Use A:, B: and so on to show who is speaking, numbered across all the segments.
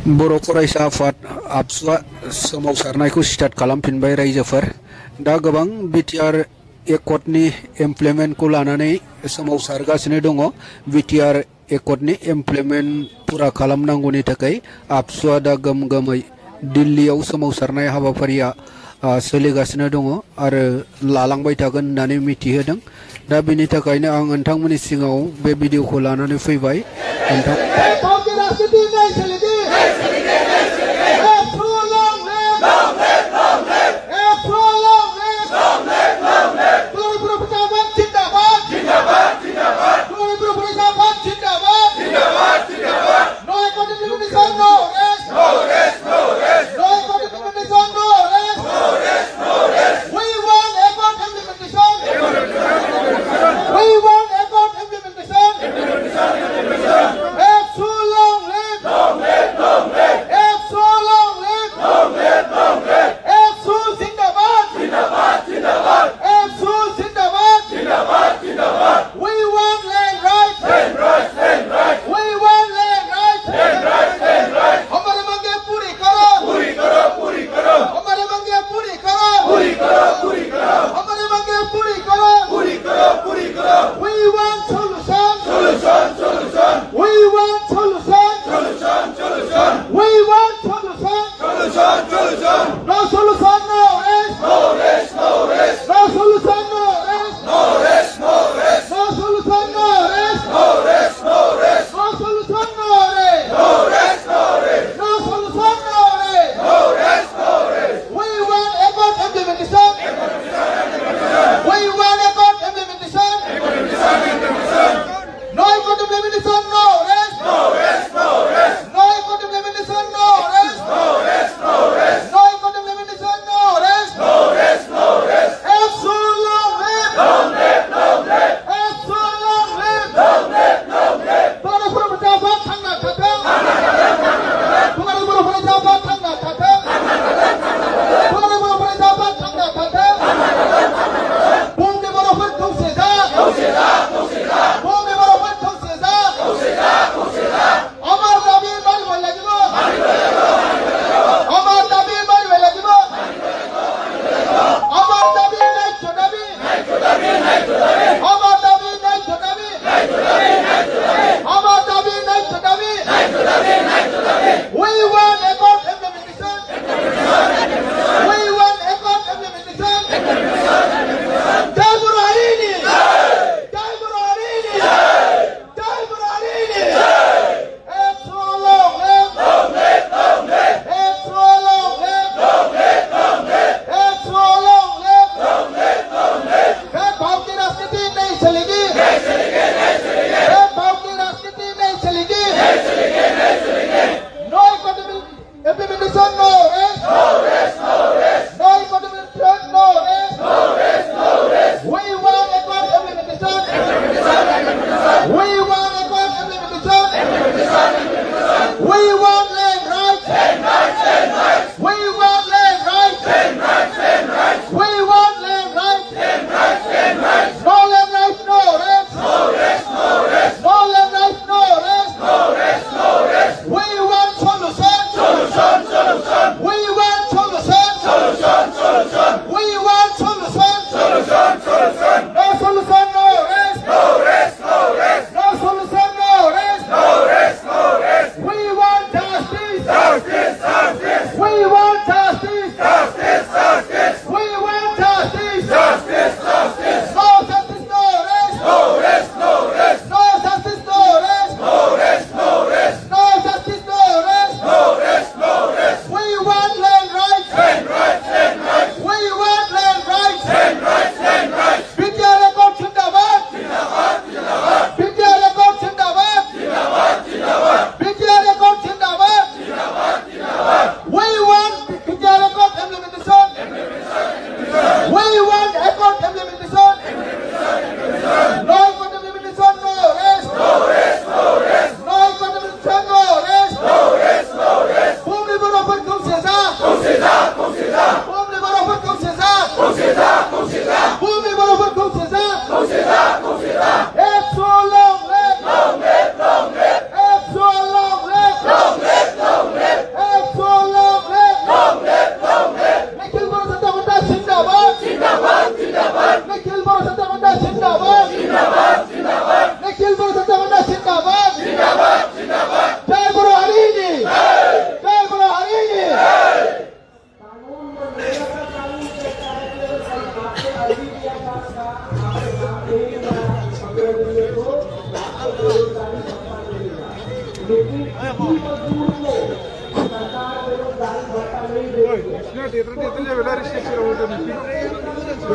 A: बर' फरायसा आफाद आबसुआ सोमावसारनायखौ स्टार्ट खालामफिनबाय रायजोफोर दा गोबां बिटिआर एकर्डनि इमप्लिमेन्टखौ लानानै सोमावसारगासिनो दङ बिटिआर एकर्डनि इमप्लिमेन्ट पुरा खालामनांगौनि थाखाय आबसुआ दा गम-गमै दिल्लीयाव सोमावसारनाय हाबाफारिया सोलिगासिनो दङ आरो लालांबाय थागोन होननानै मिथिहोदों दा बेनि थाखायनो आं नोंथांमोननि सिगाङाव बे भिडिअखौ लानानै फैबाय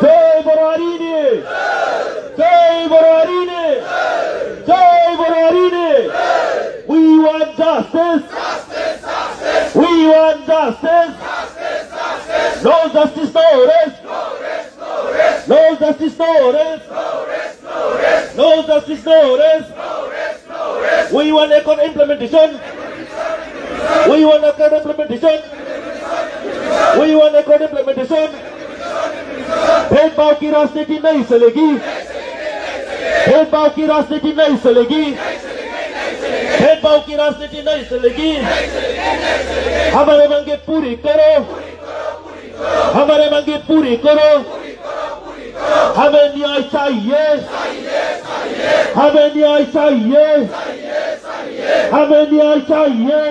B: जय बरारीने जय बरारीने जय बरारीने we want justice we want justice no justice no rest no justice no rest no justice no rest we want accord implementation we want accord implementation we want accord implementation भेदभाव की राजनीति नहीं चलेगी भेदभाव की राजनीति नहीं चलेगी भेदभाव की राजनीति नहीं चलेगी हमारे मांगे पूरी करो हमारे मांगे पूरी करो हमें न्याय चाहिए हमें न्याय चाहिए हमें न्याय चाहिए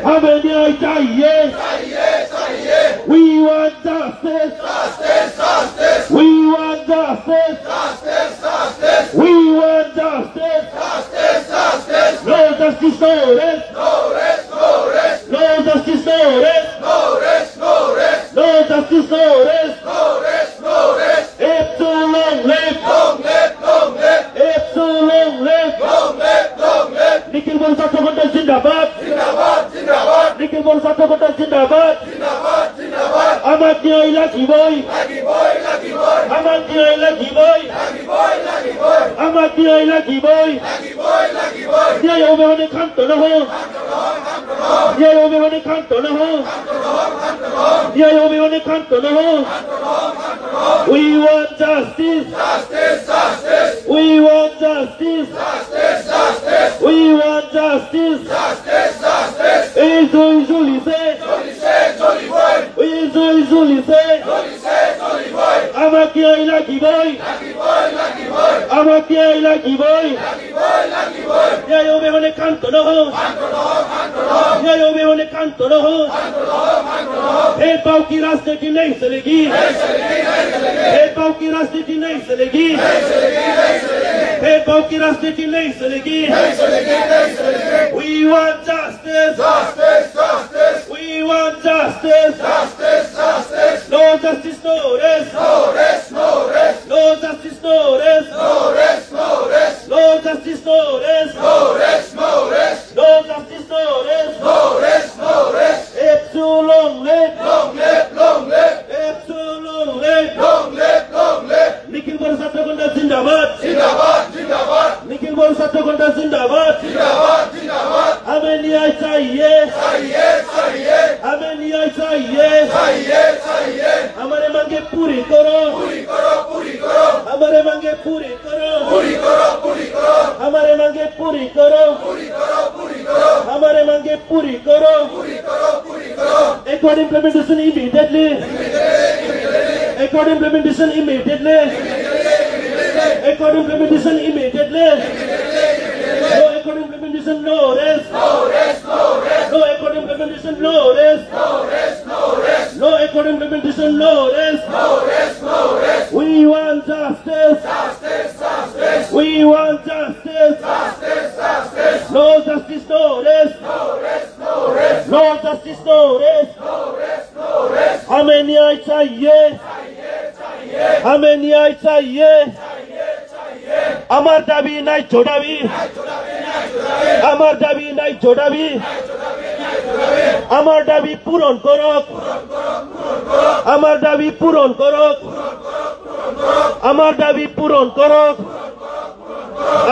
B: हमें न्याय चाहिए we want justice we want justice we want justice no justice no rest no justice no rest no justice no rest it's too long live it's too long live Nikhil बोल साथों को जिंदाबाद निखिल बोल साथों को जिंदाबाद Amat न्याय lagi boy amat न्याय lagi boy amat न्याय lagi boy न्याय होने खांतो न हो न्याय होने खांतो न हो न्याय होने खांतो न हो we want justice we want justice we want justice Amat न्याय lagi boy amat न्याय lagi boy न्याय होने खांतो न हो न्याय होने खांतो न हो भेदभाव की राजनीति नहीं चलेगी भेदभाव की राजनीति नहीं चलेगी भेदभाव की राजनीति नहीं चलेगी we want justice we want justice no justice no rest no justice no rest no justice no rest no justice no rest it's too long live it's too long live Nikhil बोल साथों को जिंदाबाद निखिल बोल साथों को जिंदाबाद हमें न्याय चाहिए हमें न्याय चाहिए हमारे मांगे पूरी करो हमारे मांगे पूरी करो हमारे मांगे पूरी करो हमारे मांगे पूरी करो accord implementation immediately accord implementation immediately accord implementation immediately no accord implementation no rest no accord implementation no rest no accord implementation no rest we want justice we want justice no justice no rest no justice no rest हमें न्याय चाहिए हमें न्याय चाहिए আমার দাবি নাই ছোড়াবি আমার দাবি নাই ছোড়াবি আমার দাবি পূরণ করক আমার দাবি পূরণ করক আমার দাবি পূরণ করক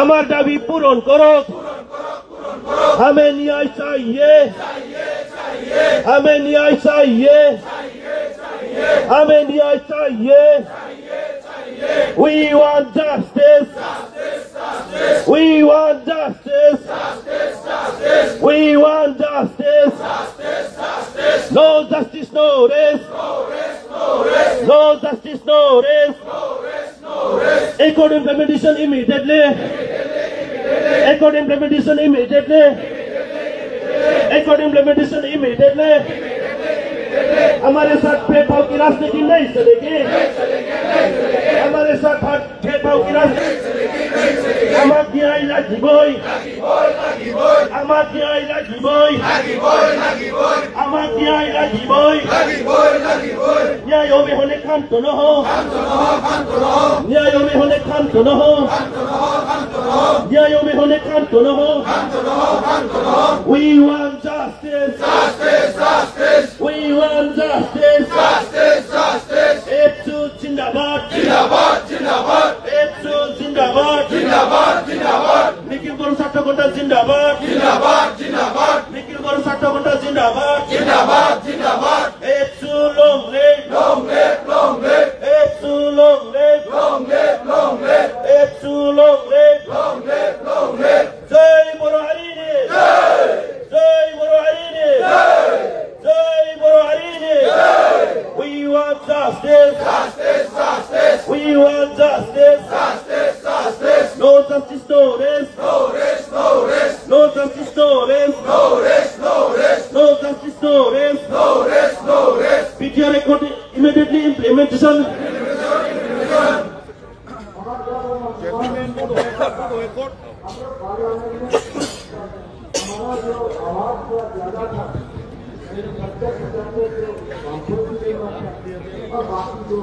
B: আমার দাবি পূরণ করক हमें न्याय चाहिए हमें न्याय चाहिए हमें न्याय चाहिए we want justice we want justice we want justice no justice no rest no justice no rest accord implementation immediately accord implementation immediately accord implementation immediately हमारे साथ भेदभाव की राजनीति नहीं चलेगी हमारे साथ भेदभाव की राजनीति Amakiai Lagiboy. Amakiai Lagiboy. Amakiai Lagiboy. Nyayo me hone kanto no ho. Nyayo me hone kanto no ho. Nyayo me hone kanto no ho. We want justice. We want justice. Epsu Zindabad. Epsu Zindabad. Nikhil Garu Satyagonda Zindabad. Nikhil Garu Satyagonda Zindabad. Epsu long live. Epsu long live. Epsu long live. Jai Boro Harini. Jai Boro Harini. Jai Boro Harini. We want justice. We want justice. No justice, no rest. No justice, no rest. No justice, no rest. PTR record immediately implementation.
C: और बाकी जो